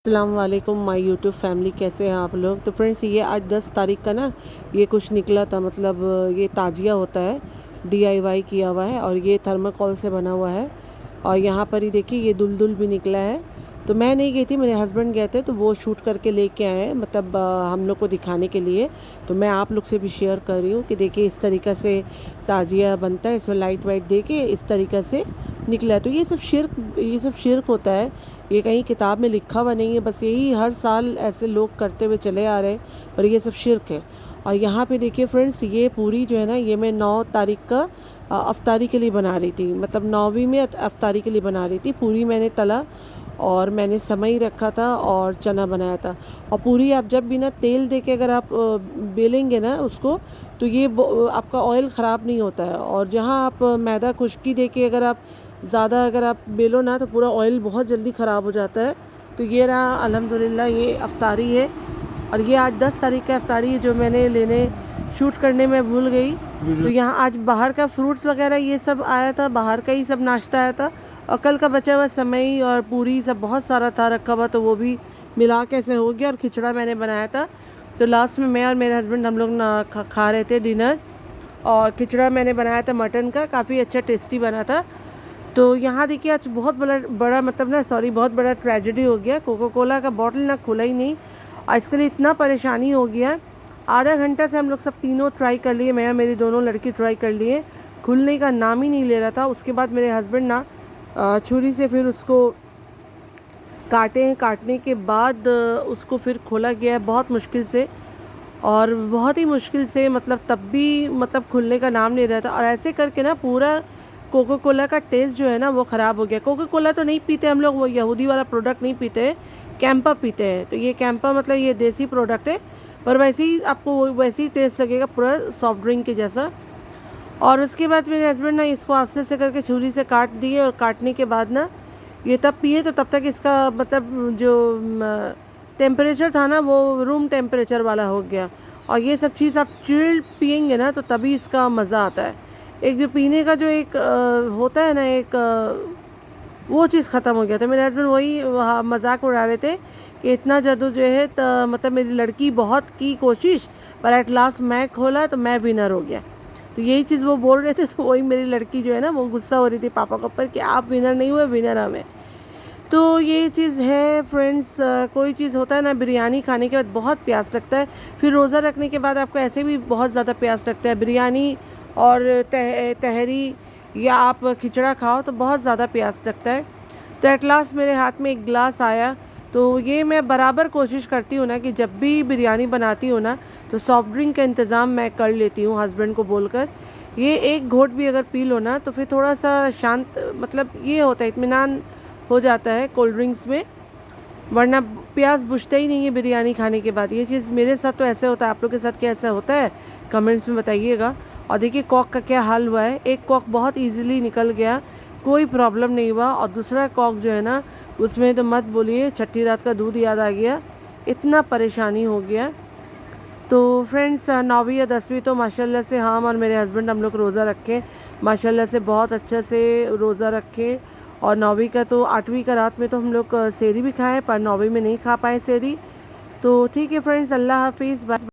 अस्सलाम वालेकुम my YouTube family, कैसे हैं आप लोग। तो फ्रेंड्स, ये आज 10 तारीख का ना ये कुछ निकला था, मतलब ये ताजिया होता है, डीआईवाई किया हुआ है और ये थर्माकोल से बना हुआ है। और यहाँ पर ही देखिए ये दुलदुल भी निकला है। तो मैं नहीं गई थी, मेरे हस्बैंड गए थे, तो वो शूट करके लेके आए हैं, मतलब हम लोग को दिखाने के लिए। तो मैं आप लोग से भी शेयर कर रही हूँ कि देखिए इस तरीक़ा से ताजिया बनता है, इसमें लाइट वाइट दे के इस तरीक़ा से निकला है। तो ये सब शिर्क होता है, ये कहीं किताब में लिखा हुआ नहीं है, बस यही हर साल ऐसे लोग करते हुए चले आ रहे हैं, पर ये सब शिर्क है। और यहाँ पे देखिए फ्रेंड्स, ये पूरी जो है ना, ये मैं 9 तारीख का अफ्तारी के लिए बना रही थी, मतलब 9वीं में अफ्तारी के लिए बना रही थी। पूरी मैंने तला और मैंने समई रखा था और चना बनाया था। और पूरी आप जब बिना तेल दे के अगर आप बेलेंगे ना उसको, तो ये आपका ऑयल ख़राब नहीं होता है। और जहाँ आप मैदा खुश्की दे के अगर आप बेलो ना, तो पूरा ऑयल बहुत जल्दी ख़राब हो जाता है। तो ये रहा अल्हम्दुलिल्लाह, ये अफ्तारी है। और ये आज 10 तारीख का अफ्तारी है, जो मैंने शूट करने में भूल गई। तो यहाँ आज बाहर का फ्रूट्स वगैरह ये सब आया था, बाहर का ही सब नाश्ता आया था। और कल का बचा हुआ समई और पूरी सब बहुत सारा था रखा हुआ, तो वो भी मिला कैसे हो गया। और खिचड़ा मैंने बनाया था, तो लास्ट में मैं और मेरे हस्बैंड हम लोग ना खा रहे थे डिनर। और खिचड़ा मैंने बनाया था मटन का, काफ़ी अच्छा टेस्टी बना था। तो यहाँ देखिए आज बहुत बहुत बड़ा ट्रेजेडी हो गया। कोका कोला का बॉटल ना खुला ही नहीं, और इसके लिए इतना परेशानी हो गया। आधा घंटा से हम लोग सब तीनों ट्राई कर लिए, मैं और मेरी दोनों लड़की ट्राई कर लिए, खुलने का नाम ही नहीं ले रहा था। उसके बाद मेरे हस्बैंड ना छुरी से फिर उसको काटने के बाद उसको फिर खोला गया है बहुत मुश्किल से, और बहुत ही मुश्किल से, मतलब तब भी मतलब खुलने का नाम नहीं रहा था। और ऐसे करके ना पूरा कोका कोला का टेस्ट जो है ना वो ख़राब हो गया। कोका कोला तो नहीं पीते हम लोग, वो यहूदी वाला प्रोडक्ट नहीं पीते, कैंपा पीते हैं। तो ये कैंपा मतलब ये देसी प्रोडक्ट है, पर वैसे ही आपको वैसे ही टेस्ट लगेगा, पूरा सॉफ्ट ड्रिंक के जैसा। और उसके बाद मेरे हस्बैंड ना इसको आस्ते से करके छुरी से काट दिए, और काटने के बाद ना ये तब पिए, तो तब तक इसका मतलब जो टेम्परेचर था ना वो रूम टेम्परेचर वाला हो गया। और ये सब चीज़ आप चिल्ड पियेंगे ना, तो तभी इसका मज़ा आता है। एक जो पीने का जो एक होता है ना, एक वो चीज़ ख़त्म हो गया था। मेरे हस्बैंड वही मजाक उड़ा रहे थे कि इतना जद्दोजहद, मतलब मेरी लड़की बहुत की कोशिश, पर एट लास्ट मैं खोला तो मैं विनर हो गया। तो यही चीज़ वो बोल रहे थे, तो वही मेरी लड़की जो है ना वो गुस्सा हो रही थी पापा के ऊपर कि आप विनर नहीं हुए, विनर हमें। तो ये चीज़ है फ्रेंड्स, कोई चीज़ होता है ना, बिरयानी खाने के बाद बहुत प्यास लगता है, फिर रोज़ा रखने के बाद आपको ऐसे भी बहुत ज़्यादा प्यास लगता है। बिरयानी और तहरी या आप खिचड़ा खाओ तो बहुत ज़्यादा प्यास लगता है। तो एट लास्ट मेरे हाथ में एक गिलास आया। तो ये मैं बराबर कोशिश करती हूँ ना कि जब भी बिरयानी बनाती हूँ ना, तो सॉफ्ट ड्रिंक का इंतज़ाम मैं कर लेती हूँ हस्बैंड को बोलकर। ये एक घोट भी अगर पी लो ना, तो फिर थोड़ा सा शांत, मतलब ये होता है, इत्मीनान हो जाता है कोल्ड ड्रिंक्स में, वरना प्यास बुझता ही नहीं है बिरयानी खाने के बाद। ये चीज़ मेरे साथ तो ऐसे होता है, आप लोग के साथ क्या ऐसा होता है कमेंट्स में बताइएगा। और देखिए कॉक का क्या हाल हुआ है, एक कॉक बहुत इजीली निकल गया, कोई प्रॉब्लम नहीं हुआ। और दूसरा कॉक जो है ना, उसमें तो मत बोलिए, छठी रात का दूध याद आ गया, इतना परेशानी हो गया। तो फ्रेंड्स, 9वीं या 10वीं तो माशाल्लाह से हम और मेरे हस्बैंड हम लोग रोज़ा रखें, माशाल्लाह से बहुत अच्छे से रोज़ा रखें। और 9वीं का तो 8वीं का रात में तो हम लोग सेहरी भी खाएँ, पर 9वीं में नहीं खा पाए सेहरी। तो ठीक है फ्रेंड्स, अल्लाह हाफिज़।